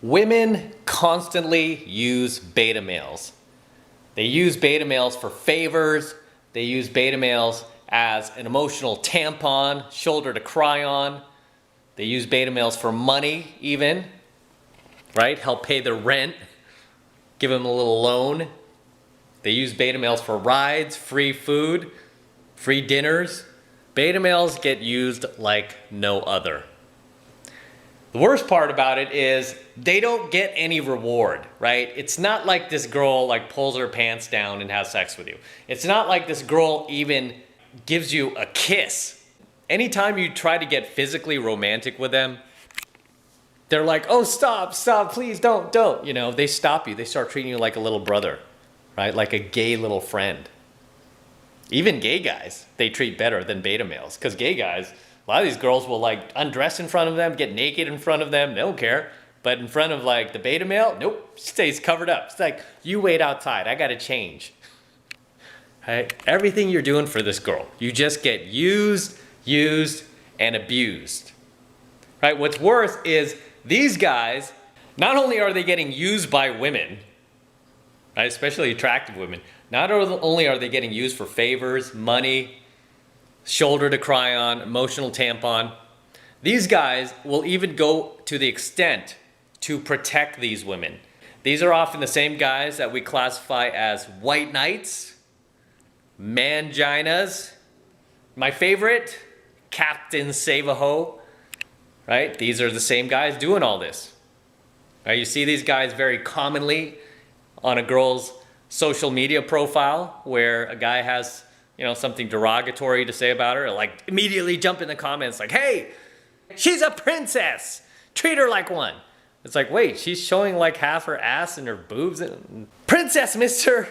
Women constantly use beta males. They use beta males for favors. They use beta males as an emotional tampon, shoulder to cry on. They use beta males for money even, right? Help pay their rent, give them a little loan. They use beta males for rides, free food, free dinners. Beta males get used like no other. The worst part about it is they don't get any reward, right? It's not like this girl like pulls her pants down and has sex with you. It's not like this girl even gives you a kiss. Anytime you try to get physically romantic with them, they're like, oh, stop, please, don't. You know, they stop you. They start treating you like a little brother, right? Like a gay little friend. Even gay guys, they treat better than beta males, because gay guys, a lot of these girls will like undress in front of them, get naked in front of them, they don't care. But in front of like the beta male, nope, stays covered up. It's like, you wait outside, I gotta change. Right? Everything you're doing for this girl, you just get used, and abused. Right? What's worse is these guys, not only are they getting used by women, right, especially attractive women, not only are they getting used for favors, money, shoulder to cry on, emotional tampon, these guys will even go to the extent to protect these women. These are often the same guys that we classify as white knights, manginas. My favorite, Captain Save-A-Ho, right? These are the same guys doing all this. Right? You see these guys very commonly on a girl's social media profile where a guy has, you know, something derogatory to say about her, like immediately jump in the comments like, hey, she's a princess, treat her like one. It's like, wait, she's showing like half her ass and her boobs. Princess, mister.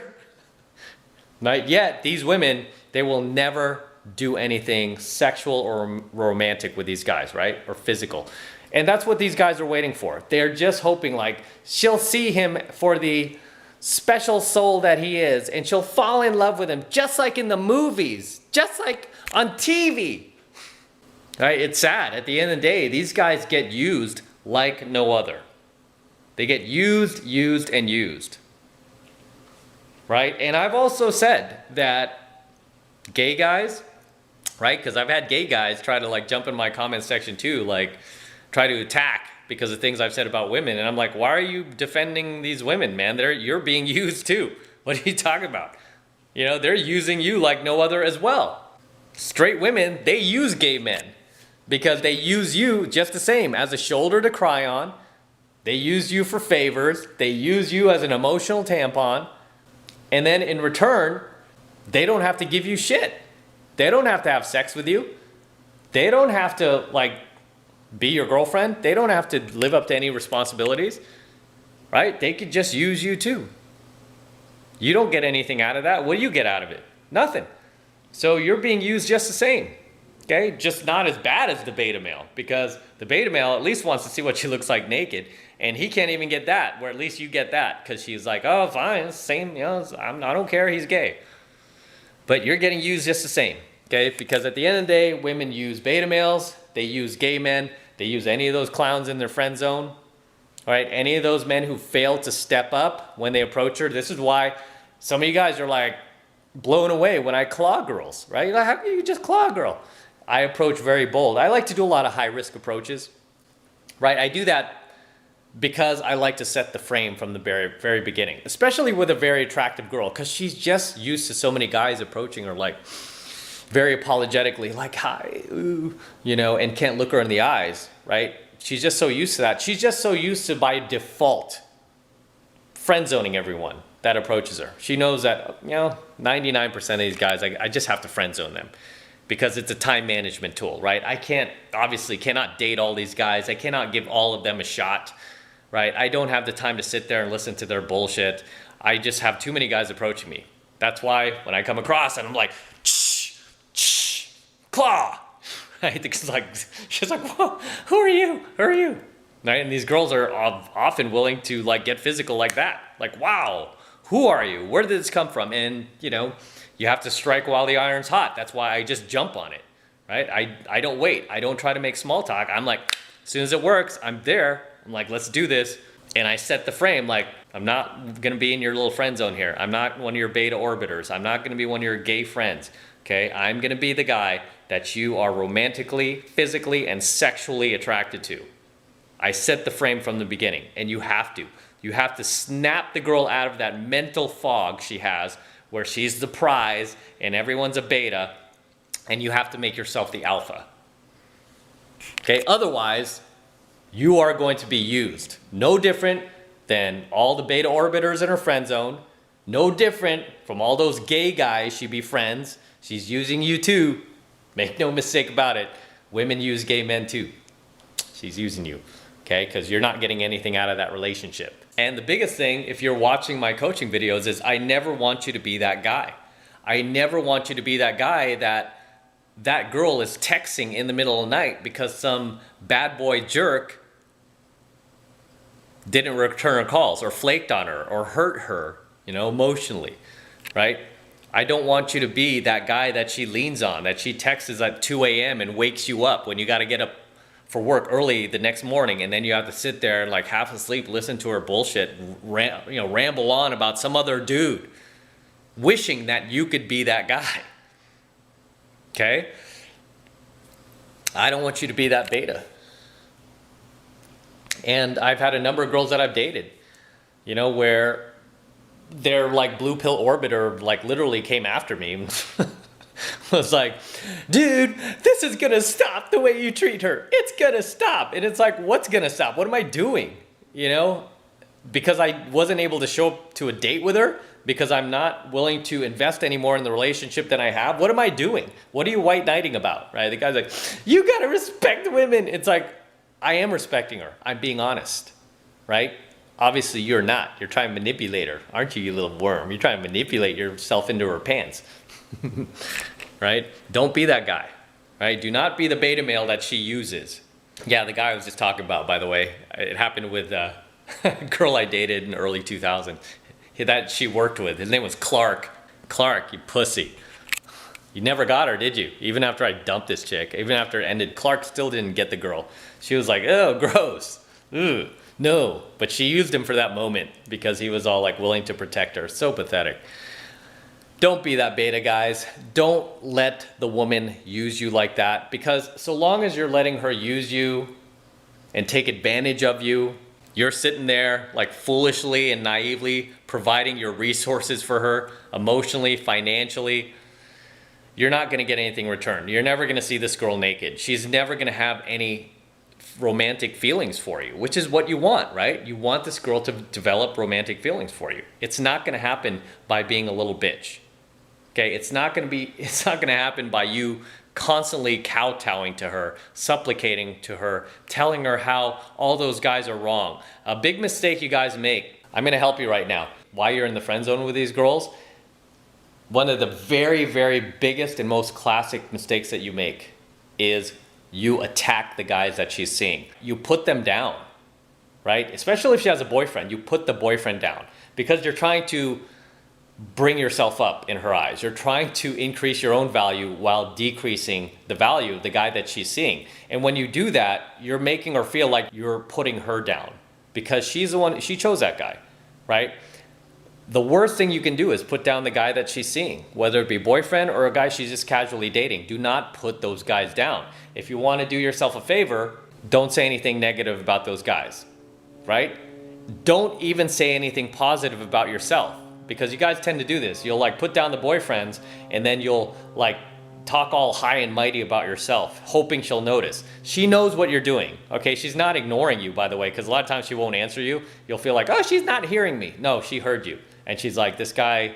Not yet, these women, they will never do anything sexual or romantic with these guys, right? Or physical. And that's what these guys are waiting for. They're just hoping like she'll see him for the special soul that he is, and she'll fall in love with him just like in the movies, just like on TV. Right? It's sad. At the end of the day, these guys get used like no other. They get used, and used. Right? And I've also said that gay guys, right? Because I've had gay guys try to like jump in my comment section too, like try to attack because of things I've said about women. And I'm like, why are you defending these women, man? You're being used too. What are you talking about? You know, they're using you like no other as well. Straight women, they use gay men because they use you just the same as a shoulder to cry on. They use you for favors. They use you as an emotional tampon. And then in return, they don't have to give you shit. They don't have to have sex with you. They don't have to like be your girlfriend. They don't have to live up to any responsibilities, right? They could just use you too. You don't get anything out of that. What do you get out of it? Nothing. So you're being used just the same, okay? Just not as bad as the beta male, because the beta male at least wants to see what she looks like naked, and he can't even get that, where at least you get that, because she's like, oh, fine, same, you know, I don't care, he's gay. But you're getting used just the same, okay? Because at the end of the day, women use beta males, they use gay men, they use any of those clowns in their friend zone, all right? Any of those men who fail to step up when they approach her. This is why some of you guys are like blown away when I claw girls, right? You're like, how can you just claw a girl? I approach very bold. I like to do a lot of high risk approaches, right? I do that because I like to set the frame from the very, very beginning, especially with a very attractive girl, because she's just used to so many guys approaching her like very apologetically, like, hi, ooh, you know, and can't look her in the eyes, right? She's just so used to that. She's just so used to, by default, friend zoning everyone that approaches her. She knows that, you know, 99% of these guys, I just have to friend zone them because it's a time management tool, right? I obviously cannot date all these guys. I cannot give all of them a shot, right? I don't have the time to sit there and listen to their bullshit. I just have too many guys approaching me. That's why when I come across and I'm like, claw, right? Because like, she's like, whoa, who are you? Who are you? Right? And these girls are often willing to like get physical like that. Like, wow, who are you? Where did this come from? And you know, you have to strike while the iron's hot. That's why I just jump on it, right? I don't wait. I don't try to make small talk. I'm like, as soon as it works, I'm there. I'm like, let's do this. And I set the frame like, I'm not gonna be in your little friend zone here. I'm not one of your beta orbiters. I'm not gonna be one of your gay friends, okay? I'm gonna be the guy that you are romantically, physically, and sexually attracted to. I set the frame from the beginning, and you have to. You have to snap the girl out of that mental fog she has where she's the prize and everyone's a beta, and you have to make yourself the alpha. Okay, otherwise, you are going to be used. No different than all the beta orbiters in her friend zone. No different from all those gay guys she befriends. She's using you too. Make no mistake about it. Women use gay men too. She's using you, okay? Because you're not getting anything out of that relationship. And the biggest thing, if you're watching my coaching videos, is I never want you to be that guy. I never want you to be that guy that girl is texting in the middle of the night because some bad boy jerk didn't return her calls or flaked on her or hurt her, emotionally, right? I don't want you to be that guy that she leans on, that she texts at 2 a.m. and wakes you up when you got to get up for work early the next morning, and then you have to sit there and like half asleep, listen to her bullshit, ramble on about some other dude, wishing that you could be that guy. Okay? I don't want you to be that beta. And I've had a number of girls that I've dated, where their like blue pill orbiter like literally came after me. Was like, dude, this is gonna stop the way you treat her. It's gonna stop. And it's like, what's gonna stop? What am I doing? Because I wasn't able to show up to a date with her, because I'm not willing to invest any more in the relationship than I have. What am I doing? What are you white knighting about, right? The guy's like, you gotta respect women. It's like, I am respecting her. I'm being honest, right? Obviously you're not. You're trying to manipulate her, aren't you, you little worm? You're trying to manipulate yourself into her pants. Right? Don't be that guy, right? Do not be the beta male that she uses. Yeah, the guy I was just talking about, by the way, it happened with a girl I dated in early 2000 that she worked with. His name was Clark. Clark, you pussy. You never got her, did you? Even after I dumped this chick, even after it ended, Clark still didn't get the girl. She was like, oh, gross. Ooh, no. But she used him for that moment because he was all like willing to protect her. So pathetic. Don't be that beta, guys. Don't let the woman use you like that, because so long as you're letting her use you and take advantage of you, you're sitting there like foolishly and naively providing your resources for her emotionally, financially. You're not going to get anything in return. You're never going to see this girl naked. She's never going to have any romantic feelings for you, which is what you want, right? You want this girl to develop romantic feelings for you. It's not going to happen by being a little bitch. Okay, it's not going to happen by you constantly kowtowing to her, supplicating to her, telling her how all those guys are wrong. A big mistake you guys make, I'm going to help you right now. While you're in the friend zone with these girls, one of the very, very biggest and most classic mistakes that you make is you attack the guys that she's seeing. You put them down, right? Especially if she has a boyfriend, you put the boyfriend down because you're trying to bring yourself up in her eyes. You're trying to increase your own value while decreasing the value of the guy that she's seeing. And when you do that, you're making her feel like you're putting her down because she's the one, she chose that guy, right? The worst thing you can do is put down the guy that she's seeing, whether it be boyfriend or a guy she's just casually dating. Do not put those guys down. If you want to do yourself a favor, don't say anything negative about those guys, right? Don't even say anything positive about yourself. Because you guys tend to do this. You'll like put down the boyfriends and then you'll like talk all high and mighty about yourself, hoping she'll notice. She knows what you're doing, okay? She's not ignoring you, by the way, because a lot of times she won't answer you. You'll feel like, oh, she's not hearing me. No, she heard you. And she's like, this guy,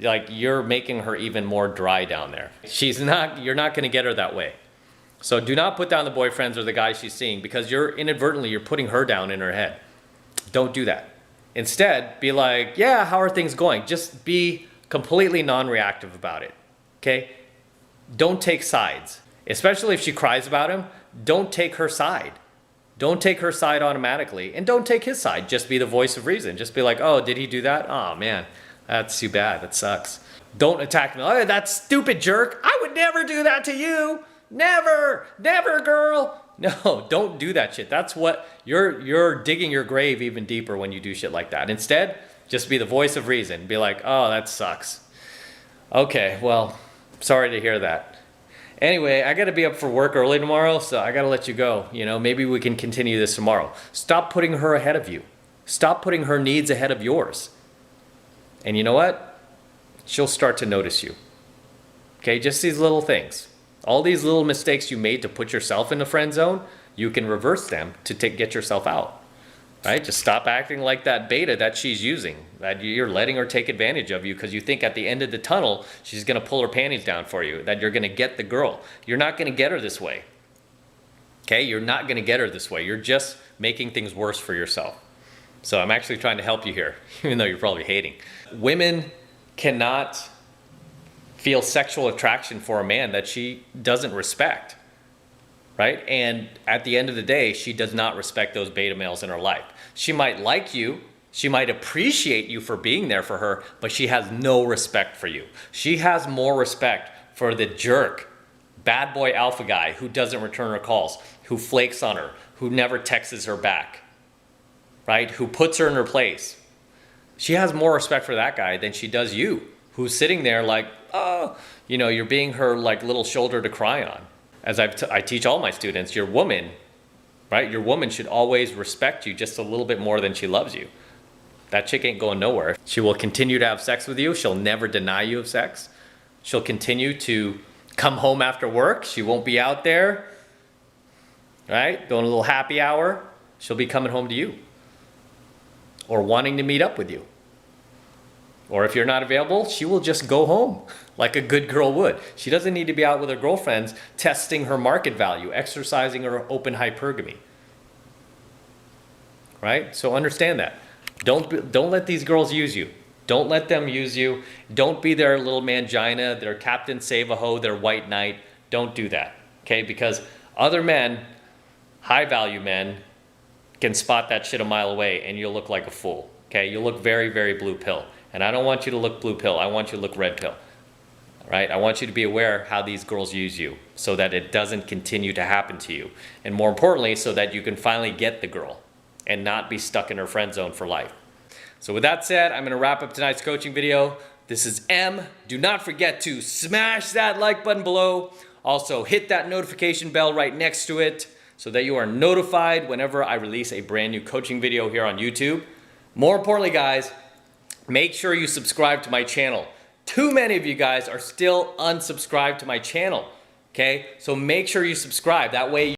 like you're making her even more dry down there. You're not gonna get her that way. So do not put down the boyfriends or the guys she's seeing because you're putting her down in her head. Don't do that. Instead, be like, yeah, how are things going? Just be completely non-reactive about it, okay? Don't take sides. Especially if she cries about him, don't take her side. Don't take her side automatically, and don't take his side. Just be the voice of reason. Just be like, oh, did he do that? Oh, man, that's too bad. That sucks. Don't attack me. Oh, that stupid jerk. I would never do that to you. Never, never, girl. No, don't do that shit. That's what you're digging your grave even deeper when you do shit like that. Instead, just be the voice of reason. Be like, oh, that sucks. Okay, well, sorry to hear that. Anyway, I gotta be up for work early tomorrow, so I gotta let you go. You know, maybe we can continue this tomorrow. Stop putting her ahead of you. Stop putting her needs ahead of yours. And you know what? She'll start to notice you. Okay, just these little things. All these little mistakes you made to put yourself in the friend zone, you can reverse them to get yourself out. Right? Just stop acting like that beta that she's using, that you're letting her take advantage of you because you think at the end of the tunnel, she's going to pull her panties down for you, that you're going to get the girl. You're not going to get her this way. Okay? You're not going to get her this way. You're just making things worse for yourself. So I'm actually trying to help you here, even though you're probably hating. Women cannot feel sexual attraction for a man that she doesn't respect. Right? And at the end of the day, she does not respect those beta males in her life. She might like you, she might appreciate you for being there for her, but she has no respect for you. She has more respect for the jerk, bad boy alpha guy who doesn't return her calls, who flakes on her, who never texts her back, right? Who puts her in her place. She has more respect for that guy than she does you, who's sitting there like, oh, you know, you're being her like little shoulder to cry on. As I teach all my students, your woman, right? Your woman should always respect you just a little bit more than she loves you. That chick ain't going nowhere. She will continue to have sex with you. She'll never deny you of sex. She'll continue to come home after work. She won't be out there, right? Doing a little happy hour. She'll be coming home to you or wanting to meet up with you. Or if you're not available, she will just go home like a good girl would. She doesn't need to be out with her girlfriends testing her market value, exercising her open hypergamy. Right? So understand that. Don't let these girls use you. Don't let them use you. Don't be their little mangina, their Captain Save-A-Ho, their white knight. Don't do that. Okay? Because other men, high value men, can spot that shit a mile away and you'll look like a fool. Okay? You'll look very, very blue pill. And I don't want you to look blue pill. I want you to look red pill. Right? I want you to be aware how these girls use you so that it doesn't continue to happen to you. And more importantly, so that you can finally get the girl and not be stuck in her friend zone for life. So with that said, I'm going to wrap up tonight's coaching video. This is M. Do not forget to smash that like button below. Also, hit that notification bell right next to it so that you are notified whenever I release a brand new coaching video here on YouTube. More importantly, guys, make sure you subscribe to my channel. Too many of you guys are still unsubscribed to my channel, okay? So make sure you subscribe. That way